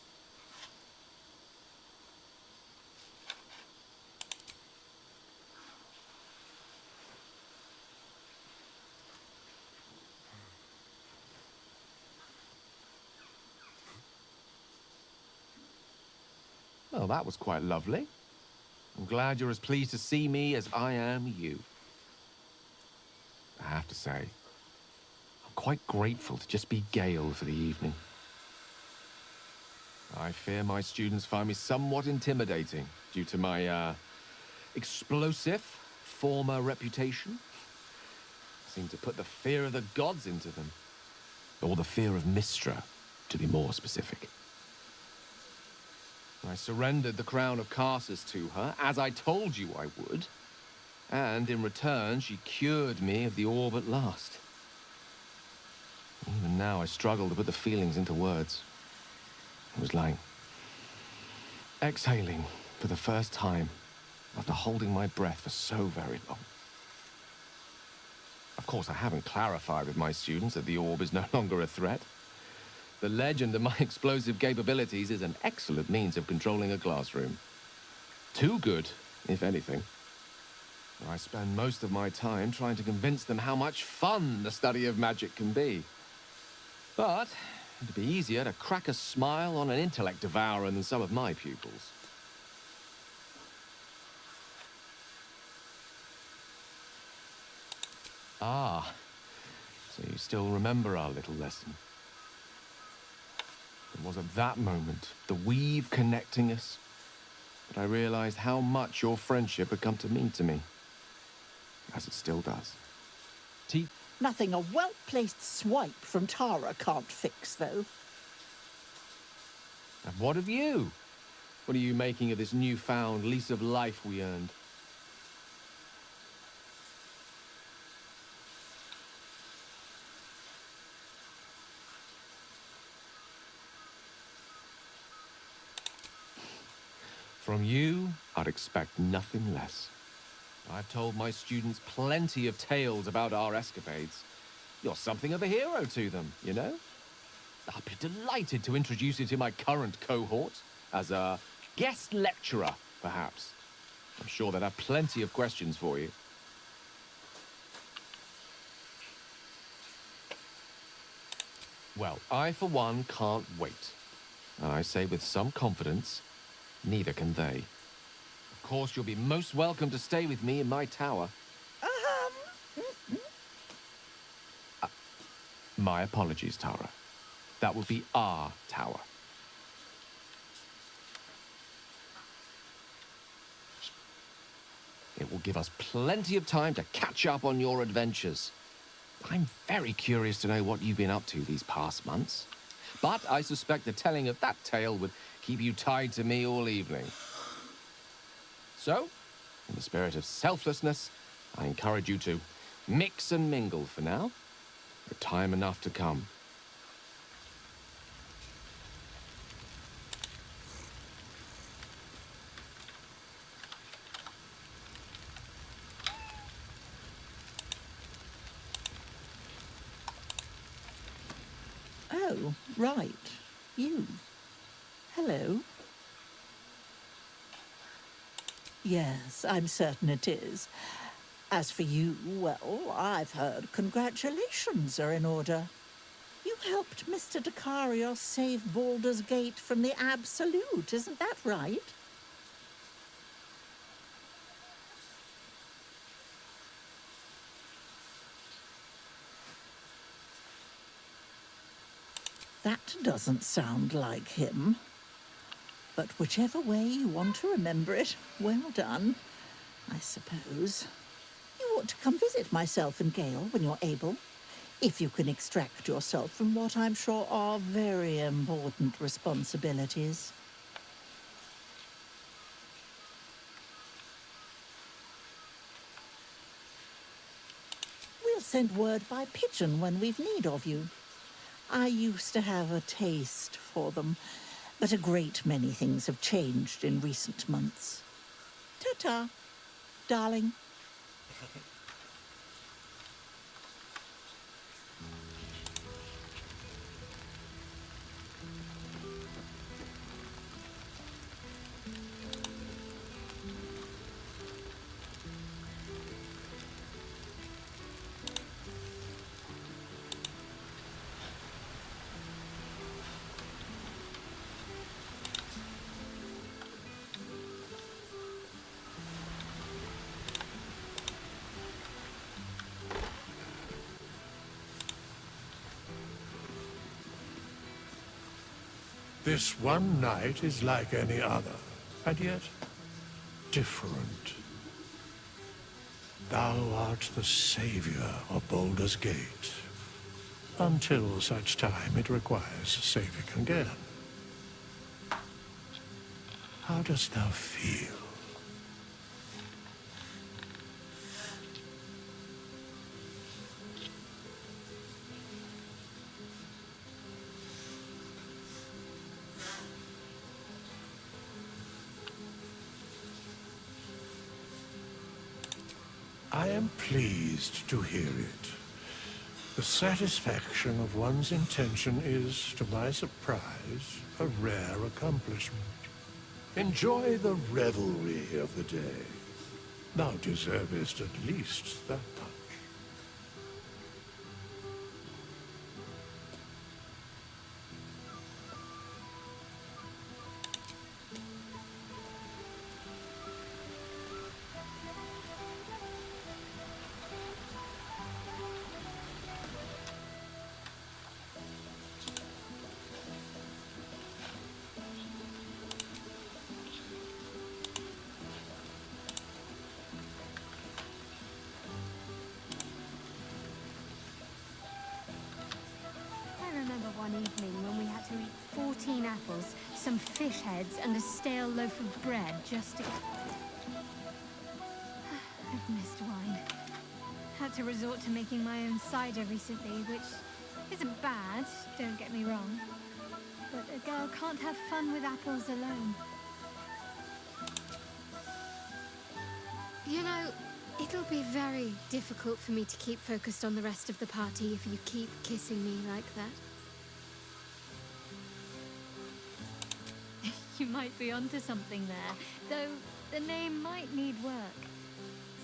Well, that was quite lovely. I'm glad you're as pleased to see me as I am you. I have to say, I'm quite grateful to just be Gale for the evening. I fear my students find me somewhat intimidating due to my, explosive former reputation. Seem to put the fear of the gods into them. Or the fear of Mystra, to be more specific. I surrendered the crown of Carsus to her, as I told you I would. And in return, she cured me of the orb at last. Even now, I struggle to put the feelings into words. It was like exhaling for the first time after holding my breath for so very long. Of course, I haven't clarified with my students that the orb is no longer a threat. The legend of my explosive capabilities is an excellent means of controlling a classroom. Too good, if anything. I spend most of my time trying to convince them how much fun the study of magic can be. But it'd be easier to crack a smile on an intellect devourer than some of my pupils. Ah, so you still remember our little lesson. It was at that moment, the weave connecting us, that I realized how much your friendship had come to mean to me. As it still does. Nothing a well-placed swipe from Tara can't fix, though. And what of you? What are you making of this newfound lease of life we earned? From you, I'd expect nothing less. I've told my students plenty of tales about our escapades. You're something of a hero to them, you know? I'd be delighted to introduce you to my current cohort as a guest lecturer, perhaps. I'm sure they'd have plenty of questions for you. Well, I, for one, can't wait. And I say with some confidence, neither can they. Of course, you'll be most welcome to stay with me in my tower. My apologies, Tara. That will be our tower. It will give us plenty of time to catch up on your adventures. I'm very curious to know what you've been up to these past months. But I suspect the telling of that tale would keep you tied to me all evening. So, in the spirit of selflessness, I encourage you to mix and mingle for now, with time enough to come. Oh, right. You. Hello. Yes, I'm certain it is. As for you, well, I've heard congratulations are in order. You helped Mr. Decarios save Baldur's Gate from the Absolute, isn't that right? that doesn't sound like him. But whichever way you want to remember it, well done, I suppose. You ought to come visit myself and Gale when you're able, if you can extract yourself from what I'm sure are very important responsibilities. We'll send word by pigeon when we've need of you. I used to have a taste for them, but a great many things have changed in recent months. Ta-ta, darling. This one night is like any other, and yet different. Thou art the savior of Baldur's Gate, until such time it requires saving again. How dost thou feel? I am pleased to hear it. The satisfaction of one's intention is, to my surprise, a rare accomplishment. Enjoy the revelry of the day. Thou deservest at least that much. One evening when we had to eat 14 apples, some fish heads, and a stale loaf of bread just to... I've missed wine. Had to resort to making my own cider recently, which isn't bad, don't get me wrong. But a girl can't have fun with apples alone. You know, it'll be very difficult for me to keep focused on the rest of the party if you keep kissing me like that. You might be onto something there, though the name might need work.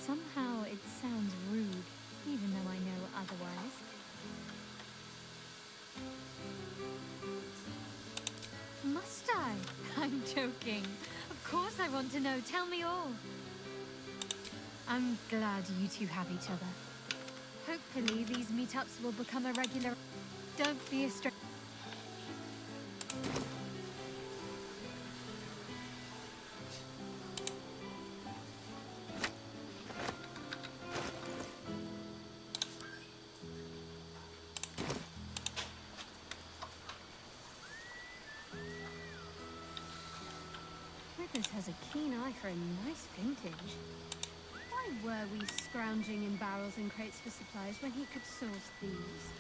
Somehow it sounds rude, even though I know otherwise. Must I? I'm joking. Of course I want to know. Tell me all. I'm glad you two have each other. Hopefully these meetups will become a regular... Don't be a stranger. Has a keen eye for a nice vintage. Why were we scrounging in barrels and crates for supplies when he could source these?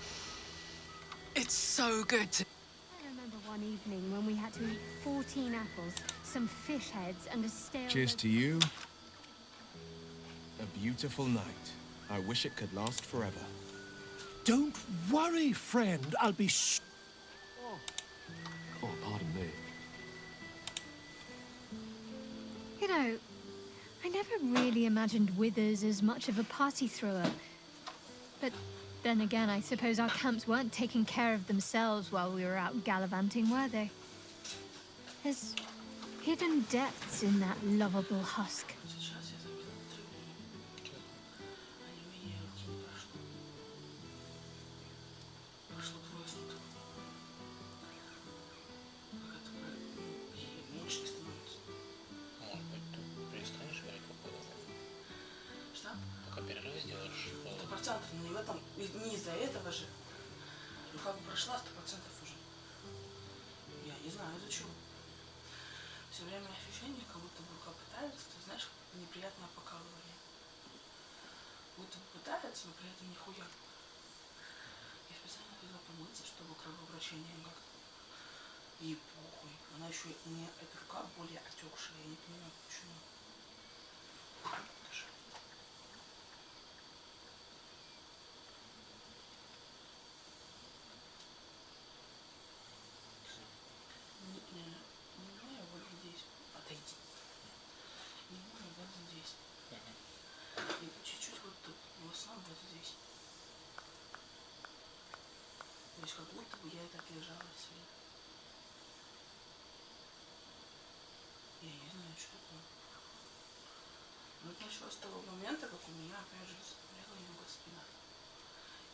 It's so good to... I remember one evening when we had to eat 14 apples, some fish heads, and a stale... Cheers to you. A beautiful night. I wish it could last forever. Don't worry, friend. I'll be Oh, pardon me. You know, I never really imagined Withers as much of a party thrower. But then again, I suppose our camps weren't taking care of themselves while we were out gallivanting, were they? There's hidden depths in that lovable husk. сделаешь. 100%, но не в этом, не из-за этого же. Ну как бы прошла 100% уже. Я не знаю из-за чего. Все время ощущение, как будто бы рука пытается, ты знаешь, неприятное покалывание. Будто бы пытается, но при этом нихуя. Я специально хотела помыться, чтобы кровообращение как-то. И похуй. Она еще, у меня эта рука более отекшая, я не понимаю почему. Не знаю, вот здесь. Отойди. Не знаю, вот здесь. И чуть-чуть вот тут. И в основном вот здесь. То есть как будто бы я и так лежала себе. Я не знаю, что такое. Но это началось с того момента, как у меня опять же заболела немного спина.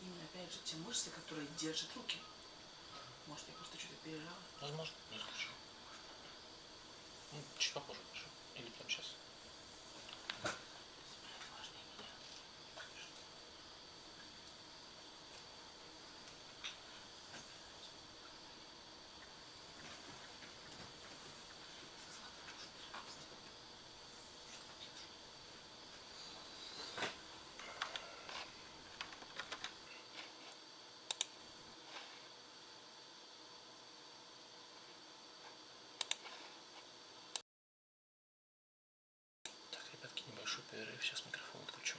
Именно опять же те мышцы, которые держат руки. Может, я просто что-то пережала? Возможно, не исключу. Ну, чуть похоже, хорошо. Или прямо сейчас. Ребятки, небольшой перерыв, сейчас микрофон отключу.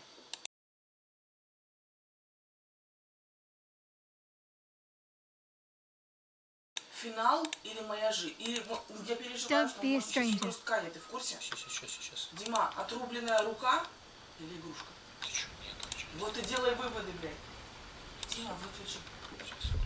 Финал или моя жизнь? Или я переживаю, что может быть просто Катя, ты в курсе? Сейчас. Дима, отрубленная рука или игрушка? Ты что, нет, Вот и делай выводы, блядь. Дима, выключи. Сейчас.